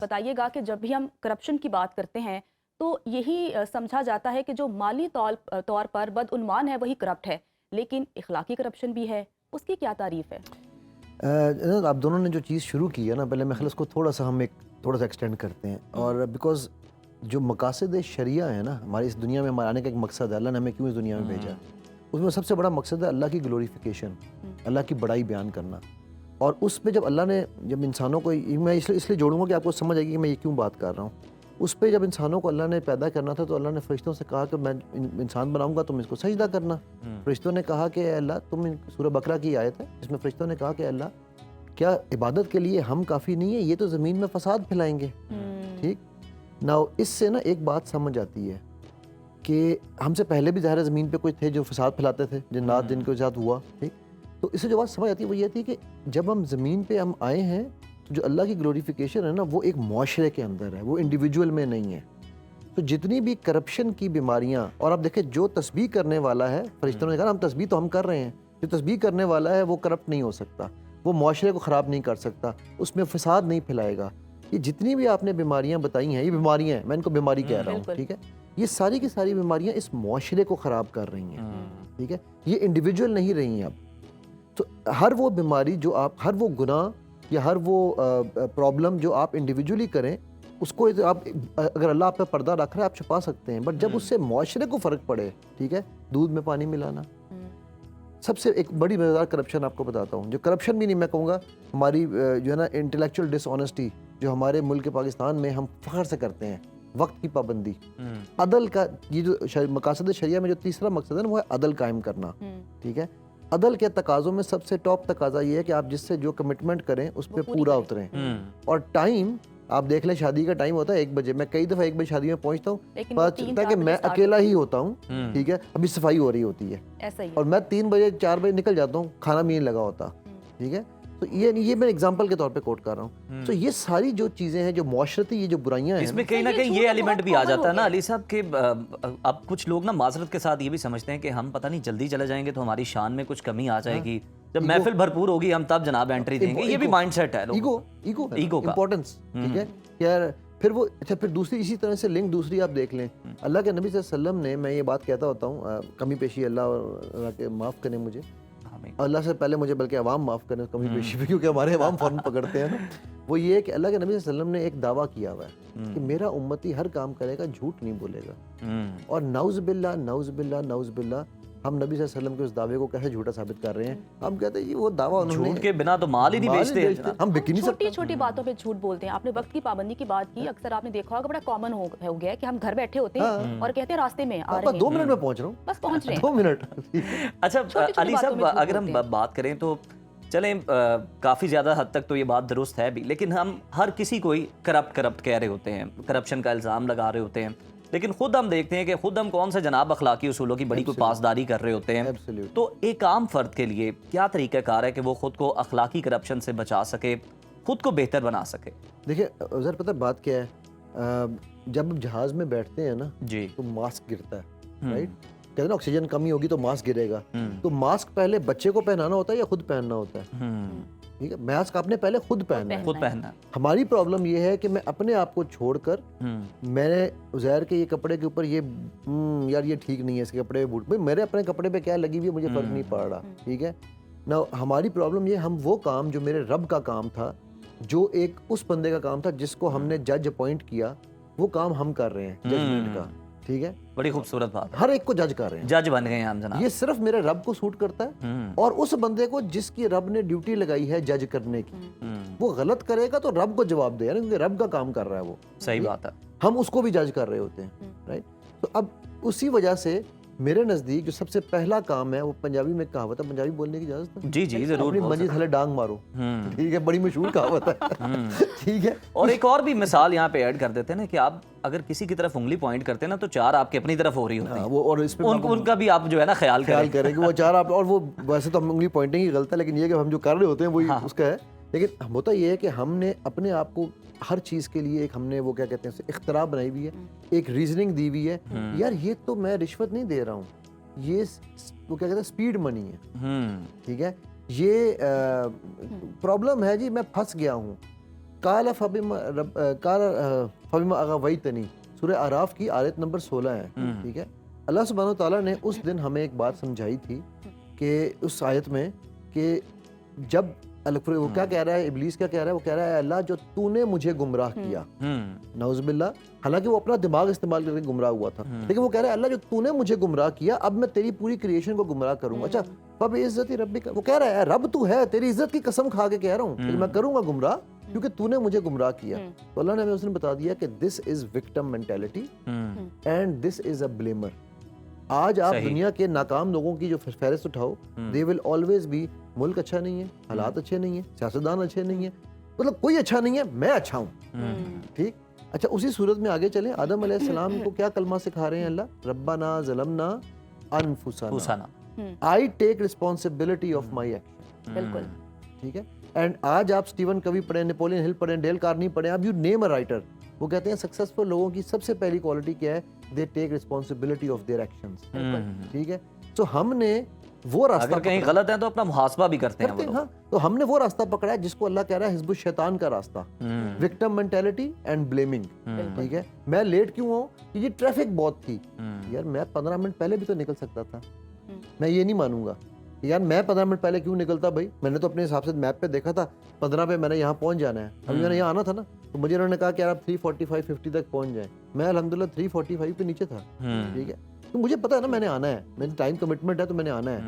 بتائیے گا کہ جب بھی ہم کرپشن کی بات کرتے ہیں تو یہی سمجھا جاتا ہے کہ جو مالی طور پر بدعنوان ہے وہی کرپٹ ہے، لیکن اخلاقی کرپشن بھی ہے، اس کی کیا تعریف ہے؟ آپ دونوں نے جو چیز شروع کی ہے نا، پہلے میں خیال اس کو تھوڑا سا ایکسٹینڈ کرتے ہیں. اور بیکاز جو مقاصد شریعہ ہے نا، ہماری اس دنیا میں ہمارے آنے کا ایک مقصد ہے، اللہ نے ہمیں کیوں اس دنیا میں بھیجا، اس میں سب سے بڑا مقصد ہے اللہ کی گلوریفیکیشن، اللہ کی بڑائی بیان کرنا. اور اس پہ جب اللہ نے انسانوں کو، میں اس لیے جوڑوں گا کہ آپ کو سمجھ آئے گی کہ میں یہ کیوں بات کر رہا ہوں. اس پہ جب انسانوں کو اللہ نے پیدا کرنا تھا تو اللہ نے فرشتوں سے کہا کہ میں انسان بناؤں گا، تم اس کو سجدہ کرنا. فرشتوں نے کہا کہ اے اللہ، تم سورہ بقرہ کی آیت ہے جس میں فرشتوں نے کہا کہ اللہ، کیا عبادت کے لیے ہم کافی نہیں ہیں، یہ تو زمین میں فساد پھیلائیں گے. ٹھیک نا، اس سے نا ایک بات سمجھ آتی ہے کہ ہم سے پہلے بھی ظاہر زمین پہ کوئی تھے جو فساد پھیلاتے تھے، جنات جن کے ساتھ ہوا. ٹھیک، تو اس سے جو بات سمجھ آتی ہے وہ یہ تھی کہ جب ہم زمین پہ ہم آئے ہیں تو جو اللہ کی گلوریفیکیشن ہے نا، وہ ایک معاشرے کے اندر ہے، وہ انڈیویجول میں نہیں ہے. تو جتنی بھی کرپشن کی بیماریاں، اور آپ دیکھیں جو تسبیح کرنے والا ہے، فرشتوں نے کہا ہم تسبیح تو ہم کر رہے ہیں، جو تسبیح کرنے والا ہے وہ کرپٹ نہیں ہو سکتا، وہ معاشرے کو خراب نہیں کر سکتا، اس میں فساد نہیں پھیلائے گا. یہ جتنی بھی آپ نے بیماریاں بتائی ہیں، یہ بیماریاں ہیں، میں ان کو بیماری کہہ رہا ہوں. ٹھیک ہے، یہ ساری کی ساری بیماریاں اس معاشرے کو خراب کر رہی ہیں. ٹھیک ہے، یہ انڈیویجول نہیں رہی ہیں اب. تو ہر وہ بیماری جو آپ، ہر وہ گناہ یا ہر وہ پرابلم جو آپ انڈیویجولی کریں، اس کو آپ اگر اللہ آپ پہ پردہ رکھ رہا ہے آپ چھپا سکتے ہیں، بٹ جب اس سے معاشرے کو فرق پڑے، ٹھیک ہے، دودھ میں پانی ملانا سب سے ایک بڑی مزیدار کرپشن آپ کو بتاتا ہوں، جو کرپشن بھی نہیں میں کہوں گا، ہماری جو ہے نا انٹلیکچوئل ڈس آنیسٹی جو ہمارے ملک پاکستان میں ہم فخر سے کرتے ہیں، وقت کی پابندی، عدل کا، یہ جو مقاصد شریعہ میں جو تیسرا مقصد ہے نا وہ ہے عدل قائم کرنا. ٹھیک ہے، عدل کے تقاضوں میں سب سے ٹاپ تقاضا یہ ہے کہ آپ جس سے جو کمٹمنٹ کریں اس پہ پورا اتریں. اور ٹائم آپ دیکھ لیں، شادی کا ٹائم ہوتا ہے 1 بجے، میں کئی دفعہ 1 بجے شادی میں پہنچتا ہوں، پتہ چلتا ہے کہ میں اکیلا ہی ہوتا ہوں. ٹھیک ہے، ابھی صفائی ہو رہی ہوتی ہے اور میں 3 بجے 4 بجے نکل جاتا ہوں، کھانا بھی نہیں لگا ہوتا. ٹھیک ہے، تو یہ میں ایگزامپل کے طور پہ کوٹ کر رہا ہوں. تو یہ ساری جو چیزیں ہیں، جو معاشرتی یہ جو برائیاں ہیں، اس میں کہیں نہ کہیں یہ ایلیمنٹ بھی آ جاتا ہے نا علی صاحب کہ اب کچھ لوگ نا معذرت کے ساتھ یہ بھی سمجھتے ہیں کہ ہم پتہ نہیں جلدی چلے جائیں گے تو ہماری شان میں کچھ کمی آ جائے گی، جب محفل بھرپور ہوگی ہم تب جناب انٹری دیں گے. یہ بھی مائنڈ سیٹ ہے ایگو کا امپورٹنس. ٹھیک ہے یار، پھر وہ اچھا، پھر دوسری اسی طرح سے لنک دوسری آپ دیکھ لیں، اللہ کے نبی صلی اللہ علیہ وسلم نے، میں یہ بات کہتا ہوتا ہوں، کمی پیشی اللہ کے معاف کریں مجھے، اللہ سے پہلے مجھے بلکہ عوام معاف کریں کمی پیشی بھی، کیونکہ ہمارے عوام فوراً پکڑتے ہیں نا. وہ یہ ہے کہ اللہ کے نبی صلی اللہ علیہ وسلم نے ایک دعویٰ کیا ہوا ہے کہ میرا امتی ہر کام کرے گا، جھوٹ نہیں بولے گا. اور نعوذ باللہ نعوذ باللہ نعوذ باللہ، ہم نبی صلی اللہ علیہ وسلم کے اس دعوے کو کیسے جھوٹا ثابت کر رہے ہیں؟ ہم کہتے ہیں یہ وہ دعویٰ انہوں نے، جھوٹ کے بنا تو مال ہی نہیں بیچتے. ہم بک نہیں سکتے. چھوٹی چھوٹی باتوں پہ جھوٹ بولتے ہیں. آپ نے وقت کی پابندی کی بات کی، اکثر آپ نے دیکھا ہوگا بڑا کامن ہو گیا ہے کہ ہم گھر بیٹھے ہوتے ہیں اور کہتے ہیں راستے میں آ رہے ہیں، 2 منٹ میں پہنچ رہا ہوں، بس پہنچ رہے ہیں 2 منٹ. اچھا علی صاحب، اگر ہم بات کریں تو چلیں کافی زیادہ حد تک تو یہ بات درست ہے بھی، لیکن ہم ہر کسی کو ہی کرپٹ کہہ رہے ہوتے ہیں، کرپشن کا الزام لگا رہے ہوتے ہیں، لیکن خود ہم دیکھتے ہیں کہ خود ہم کون سے جناب اخلاقی اصولوں کی بڑی کوئی پاسداری کر رہے ہوتے ہیں. تو ایک عام فرد کے لیے کیا طریقہ کار ہے کہ وہ خود کو اخلاقی کرپشن سے بچا سکے، خود کو بہتر بنا سکے؟ دیکھیں ذرا پتہ بات کیا ہے، جب جہاز میں بیٹھتے ہیں نا جی تو ماسک گرتا ہے، رائٹ، کہتے ہیں نا آکسیجن کمی ہوگی تو ماسک گرے گا. تو ماسک پہلے بچے کو پہنانا ہوتا ہے یا خود پہننا ہوتا ہے؟ ٹھیک ہے، ماسک آپ نے پہلے خود پہننا. ہماری پرابلم یہ ہے کہ میں اپنے آپ کو چھوڑ کر میں نے عزیر کے یہ کپڑے کے اوپر یہ یار یہ ٹھیک نہیں ہے، اس کے کپڑے بوٹ، بھائی میرے اپنے کپڑے پہ کیا لگی ہوئی ہے، مجھے فرق نہیں پڑ رہا. ٹھیک ہے نا، ہماری پرابلم یہ، ہم وہ کام جو میرے رب کا کام تھا، جو ایک اس بندے کا کام تھا جس کو ہم نے جج اپوائنٹ کیا، وہ کام ہم کر رہے ہیں ججمنٹ کا. ٹھیک ہے، بڑی خوبصورت بات، ہر ایک کو جج کر رہے ہیں، جج بن گئے ہیں ہم جناب. یہ صرف میرے رب کو سوٹ کرتا ہے، اور اس بندے کو جس کی رب نے ڈیوٹی لگائی ہے جج کرنے کی، وہ غلط کرے گا تو رب کو جواب دے گا، کیونکہ رب کا کام کر رہا ہے وہ. صحیح بات ہے، ہم اس کو بھی جج کر رہے ہوتے ہیں، رائٹ. تو اب اسی وجہ سے میرے نزدیک جو سب سے پہلا کام ہے، وہ پنجابی میں کہاوت ہے، پنجابی بولنے کی اجازت ہے؟ جی جی ضرور، اپنی منجی تھلے ڈانگ مارو. ٹھیک ہے، بڑی مشہور کہاوت ہے. ٹھیک ہے، اور ایک اور بھی مثال یہاں پہ ایڈ کر دیتے ہیں نا کہ آپ اگر کسی کی طرف انگلی پوائنٹ کرتے ہیں نا تو 4 آپ کے اپنی طرف ہو رہی ہوتی ہیں، وہ اور اس پہ ان کا بھی آپ جو ہے نا خیال کریں کہ وہ 4 آپ، اور وہ ویسے تو ہم انگلی پوائنٹنگ ہی غلط ہے، لیکن یہ کہ ہم جو کر رہے ہوتے ہیں وہی اس کا ہے. لیکن ہوتا یہ ہے کہ ہم نے اپنے آپ کو ہر چیز کے لیے ایک، ہم نے وہ کیا کہتے ہیں اختراع بنائی ہوئی ہے، ایک ریزننگ دی ہوئی ہے، یار یہ تو میں رشوت نہیں دے رہا ہوں، یہ وہ کیا کہتے ہیں اسپیڈ منی ہے. ٹھیک ہے، یہ پرابلم ہے جی، میں پھنس گیا ہوں. قال فبما اغویتنی، سورہ اعراف کی آیت نمبر 16 ہے، ٹھیک ہے. اللہ سبحانہ تعالیٰ نے اس دن ہمیں ایک بات سمجھائی تھی کہ اس آیت میں کہ جب وہ کیا کہہ رہا ہے، ابلیس کیا کہہ رہا ہے، وہ کہہ رہا ہے اللہ جو تو نے مجھے گمراہ کیا، نعوذ باللہ، حالانکہ وہ اپنا دماغ استعمال کر کے گمراہ ہوا تھا، لیکن وہ کہہ رہا ہے اللہ جو تو نے مجھے گمراہ کیا، اب میں تیری پوری کریشن کو گمراہ کروں گا. اچھا فب عزت ربک، وہ کہہ رہا ہے رب تو ہے، تیری عزت کی قسم کھا کے کہہ رہا ہوں کہ میں کروں گا گمراہ کیونکہ تو نے مجھے گمراہ کیا. تو اللہ نے ہمیں اس نے بتا دیا کہ دس از وکٹم مینٹیلٹی اینڈ دس از اے بلیمر. آج آپ دنیا کے ناکام لوگوں کی جو فہرست اٹھاؤ، دے ول آلویز بی ملک اچھا نہیں ہے، حالات اچھے نہیں ہیں، سیاستدان اچھے نہیں ہیں، مطلب کوئی اچھا نہیں ہے، میں اچھا ہوں. ٹھیک. اچھا اسی صورت میں آگے چلیں، آدم علیہ السلام کو کیا کلمہ سکھا رہے ہیں اللہ؟ ربنا ظلمنا انفسنا، I take responsibility of my action. بالکل ٹھیک ہے. اینڈ آج آپ اسٹیون کوی پڑھیں، نیپولین ہل پڑھیں، ڈیل کارنی پڑھیں، اب یو نیم اے رائٹر، وہ کہتے ہیں سکسیسفل لوگوں کی سب سے پہلی کوالٹی کیا ہے؟ They take responsibility of their actions. ٹھیک ہے. تو ہم نے وہ راستہ، اگر کہیں غلط ہے تو اپنا محاسبہ بھی کرتے ہیں وہ لوگ. ہاں، تو ہم نے وہ راستہ پکڑا ہے جس کو اللہ کہہ رہا ہے حزب الشیطان کا راستہ، وکٹم مینٹیلٹی اینڈ بلیمنگ. ٹھیک ہے. میں لیٹ کیوں ہوں؟ یہ ٹریفک بہت تھی. یار میں 15 منٹ پہلے بھی تو نکل سکتا تھا. میں یہ نہیں مانوں گا یار میں 15 منٹ پہلے کیوں نکلتا بھائی، میں نے تو اپنے حساب سے میپ پہ دیکھا تھا 15 پہ میں نے یہاں پہنچ جانا ہے، ابھی میں نے یہاں آنا تھا نا، تو مجھے انہوں نے کہا کہ یار آپ 3:45 50 تک پہنچ جائیں. میں الحمدللہ 3:45 پہ نیچے تھا. ٹھیک ہے. تو مجھے پتا ہے نا میں نے آنا ہے، میری ٹائم کمٹمنٹ ہے تو میں نے آنا ہے.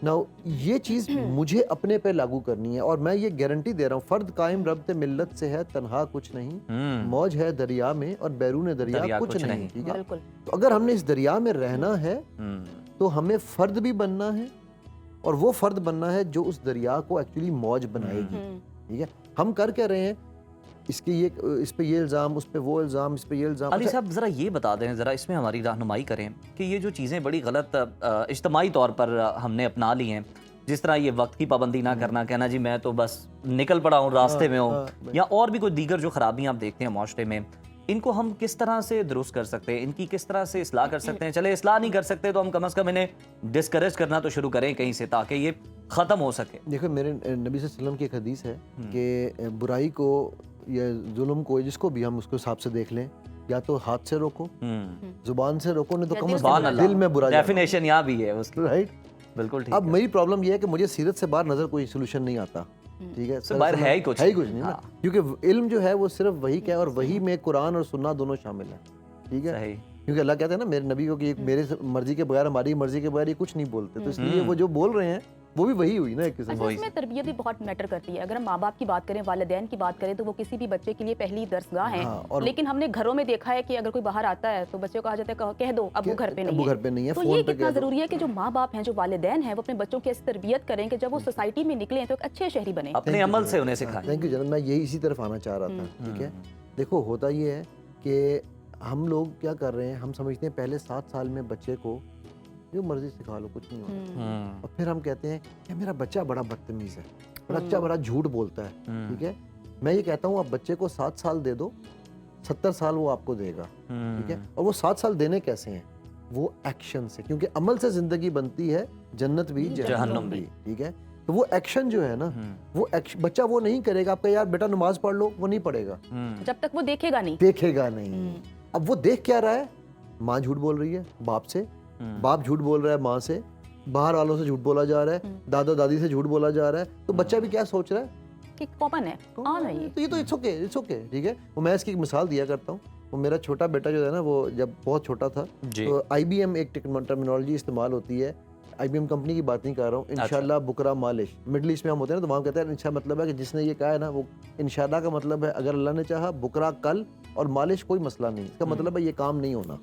ناؤ یہ چیز مجھے اپنے پہ لاگو کرنی ہے، اور میں یہ گارنٹی دے رہا ہوں، فرد قائم ربط ملت سے ہے تنہا کچھ نہیں، موج ہے دریا میں اور بیرون دریا کچھ نہیں. ٹھیک ہے. تو اگر ہم نے اس دریا میں رہنا ہے تو ہمیں فرد بھی بننا ہے، اور وہ فرد بننا ہے جو اس دریا کو ایکچولی موج بنائے گی. ٹھیک ہے. ہم کر کیا رہے ہیں، اس پہ یہ الزام، اس پہ وہ الزام، اس پہ یہ الزام. علی صاحب ذرا یہ بتا دیں، ذرا اس میں ہماری رہنمائی کریں کہ یہ جو چیزیں بڑی غلط اجتماعی طور پر ہم نے اپنا لی ہیں، جس طرح یہ وقت کی پابندی نہ کرنا، کہنا جی میں تو بس نکل پڑا ہوں، راستے میں ہوں، یا اور بھی کوئی دیگر جو خرابیاں آپ دیکھتے ہیں معاشرے میں، ان کو ہم کس طرح سے درست کر سکتے ہیں، ان کی کس طرح سے اصلاح کر سکتے ہیں؟ چلے اصلاح نہیں کر سکتے تو ہم کم از کم انہیں ڈسکریج کرنا تو شروع کریں کہیں سے، تاکہ یہ ختم ہو سکے. دیکھو میرے نبی صلی اللہ علیہ وسلم کی ایک حدیث ہے کہ برائی کو یا ظلم کو، جس کو بھی ہم اس کے حساب سے دیکھ لیں، یا تو ہاتھ سے روکو، زبان سے روکو، نہیں تو کم از کم دل میں برا. ڈیفینیشن یہاں بھی ہے اس کی، رائٹ. بالکل ٹھیک. اب میری پرابلم یہ ہے کہ مجھے سیرت سے باہر نظر کوئی سولوشن نہیں آتا. ٹھیک ہے. باہر ہے ہی کچھ نہیں نا، کیونکہ علم جو ہے وہ صرف وہی کا ہے، اور وہی میں قرآن اور سننا دونوں شامل ہیں. ٹھیک ہے. کیونکہ اللہ کہتے ہیں نا میرے نبی کو کہ میرے مرضی کے بغیر، ہماری مرضی کے بغیر یہ کچھ نہیں بولتے، تو اس لیے وہ جو بول رہے ہیں وہ بھی وہی ہوئی نا ایک قسم. اس میں تربیت بھی بہت میٹر کرتی ہے. اگر ہم ماں باپ کی بات کریں، والدین کی بات کریں، تو وہ کسی بھی بچے کے لیے پہلی درسگاہ ہیں. لیکن ہم نے گھروں میں دیکھا ہے کہ اگر کوئی باہر آتا ہے تو بچے کو کہا جاتا ہے کہہ دو ابو گھر پہ نہیں ہے. تو یہ کتنا ضروری ہے کہ جو ماں باپ ہیں، جو والدین ہیں، وہ اپنے بچوں کی ایسی تربیت کریں کہ جب وہ سوسائٹی میں نکلیں تو ایک اچھے شہری بنیں، اپنے عمل سے انہیں سکھائیں. تھینک یو جناب، میں یہی اسی طرف آنا چاہ رہا تھا. ٹھیک ہے. دیکھو ہوتا یہ ہے کہ ہم لوگ کیا کر رہے ہیں، ہم سمجھتے ہیں پہلے 7 سال میں بچے کو جو مرضی سکھا لو کچھ نہیں ہوتا، اور پھر ہم کہتے ہیں کہ میرا بچہ بڑا بدتمیز ہے، بچہ بڑا جھوٹ بولتا ہے. ٹھیک ہے. میں یہ کہتا ہوں آپ بچے کو 7 سال دے دو، 70 سال وہ آپ کو دے گا. ٹھیک ہے. اور وہ 7 سال دینے کیسے ہیں؟ وہ ایکشن سے، کیونکہ عمل سے زندگی بنتی ہے، جنت بھی جہنم بھی. ٹھیک ہے. تو وہ ایکشن جو ہے نا، وہ بچہ وہ نہیں کرے گا. آپ کا یار بیٹا نماز پڑھ لو، وہ نہیں پڑھے گا جب تک وہ دیکھے گا نہیں. اب وہ دیکھ کیا رہا ہے؟ ماں جھوٹ بول رہی ہے باپ سے، باپ جھوٹ بول رہا ہے ماں سے، باہر والوں سے جھوٹ بولا جا رہا ہے، دادا دادی سے جھوٹ بولا جا رہا ہے. تو بچہ بھی کیا سوچ رہا ہے کہ کامن ہے، تو یہ تو اٹس اوکے. ٹھیک ہے. وہ میں اس کی ایک مثال دیا کرتا ہوں. وہ میرا چھوٹا بیٹا جو ہے نا، وہ جب بہت چھوٹا تھا تو آئی بی ایم ایک ٹرمینالوجی استعمال ہوتی ہے، آئی بی ایم کمپنی کی بات نہیں کر رہا ہوں، انشاءاللہ بکرا مالش. مڈل ایسٹ میں ہم ہوتے ہیں نا، تو وہاں کہتے ہیں انشاء مطلب ہے کہ جس نے یہ کہا ہے نا، وہ انشاءاللہ کا مطلب ہے اگر اللہ نے چاہا بکرا کل، اور مالش کوئی مسئلہ نہیں، اس کا مطلب ہے یہ کام نہیں ہونا.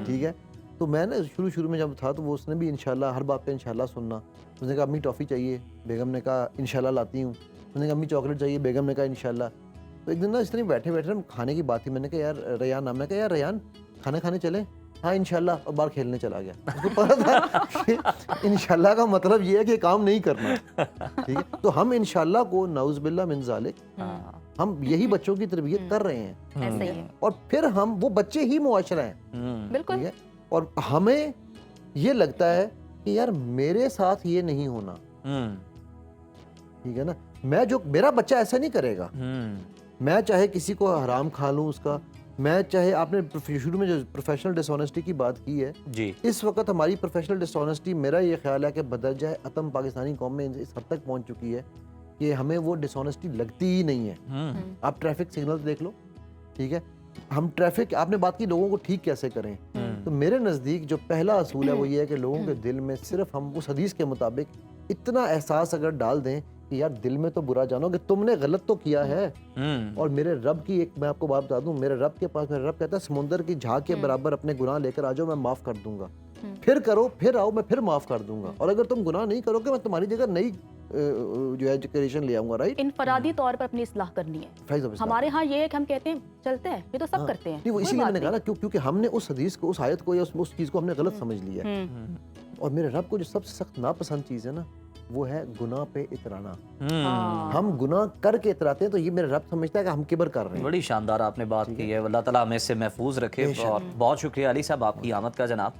ٹھیک ہے. تو میں نے شروع میں جب تھا تو وہ اس نے بھی انشاءاللہ ہر بات پہ انشاءاللہ سننا. اس نے کہا امی ٹافی چاہیے، بیگم نے کہا انشاءاللہ لاتی ہوں. اس نے کہا امی چاکلیٹ چاہیے، بیگم نے کہا انشاءاللہ. تو ایک دن نا اس طرح بیٹھے ہم کھانے کی بات تھی، میں نے کہا یار ریان نام ہے، کہا یار ریان کھانا کھانے چلیں؟ ہاں انشاءاللہ. اور باہر کھیلنے چلا گیا. اس کو پتا تھا کہ انشاءاللہ کا مطلب یہ ہے کہ کام نہیں کرنا. ٹھیک ہے. تو ہم انشاءاللہ کو نعوذ باللہ من ذالک، ہم یہی بچوں کی تربیت کر رہے ہیں، اور پھر ہم وہ بچے ہی معاشرہ ہیں. بالکل. اور ہمیں یہ لگتا ہے کہ یار میرے ساتھ یہ نہیں ہونا. ٹھیک ہے نا. میں جو میرا بچہ ایسا نہیں کرے گا. میں چاہے کسی کو حرام کھا لوں اس کا، میں چاہے آپ نے شروع میں جو پروفیشنل ڈس آنیسٹی کی بات کی ہے جی، اس وقت ہماری پروفیشنل ڈس آنیسٹی میرا یہ خیال ہے کہ بدرجہ اتم پاکستانی قوم میں اس حد تک پہنچ چکی ہے کہ ہمیں وہ ڈس آنیسٹی لگتی ہی نہیں ہے. آپ ٹریفک سگنل دیکھ لو، ٹھیک ہے، ہم ٹریفک، آپ نے بات کی لوگوں کو ٹھیک کیسے کریں، تو میرے نزدیک جو پہلا اصول ہے وہ یہ ہے کہ لوگوں کے دل میں صرف ہم اس حدیث کے مطابق اتنا احساس اگر ڈال دیں کہ یار دل میں تو برا جانو کہ تم نے غلط تو کیا ہے، اور میرے رب کی ایک میں آپ کو بات بتا دوں، میرے رب کے پاس میرا رب کہتا ہے سمندر کی جھاگ کے برابر اپنے گناہ لے کر آ جاؤ، میں معاف کر دوں گا، پھر کرو، پھر آؤ، میں پھر معاف کر دوں گا، اور اگر تم گناہ نہیں کرو گے میں تمہاری جگہ نئی جو ایجوکیشن لے آؤں گا. رائٹ، انفرادی طور پر اپنی اصلاح کرنی ہے. ہمارے ہاں یہ ہے کہ ہم کہتے ہیں چلتے ہیں، یہ تو سب کرتے ہیں. نہیں، وہ اسی لیے میں نے کہا نا کیونکہ ہم نے اس حدیث کو، اس آیت کو یا اس چیز کو ہم نے غلط سمجھ لیا ہے. اور میرے رب کو جو سب سے سخت ناپسند چیز ہے نا وہ ہے گناہ پہ اترانا. ہم گناہ کر کے اتراتے ہیں تو یہ میرا رب سمجھتا ہے کہ ہم کبر کر رہے ہیں. بڑی شاندار آپ نے بات کی ہے، اللہ تعالیٰ ہمیں اس سے محفوظ رکھے. اور بہت شکریہ علی صاحب آپ کی آمد کا جناب.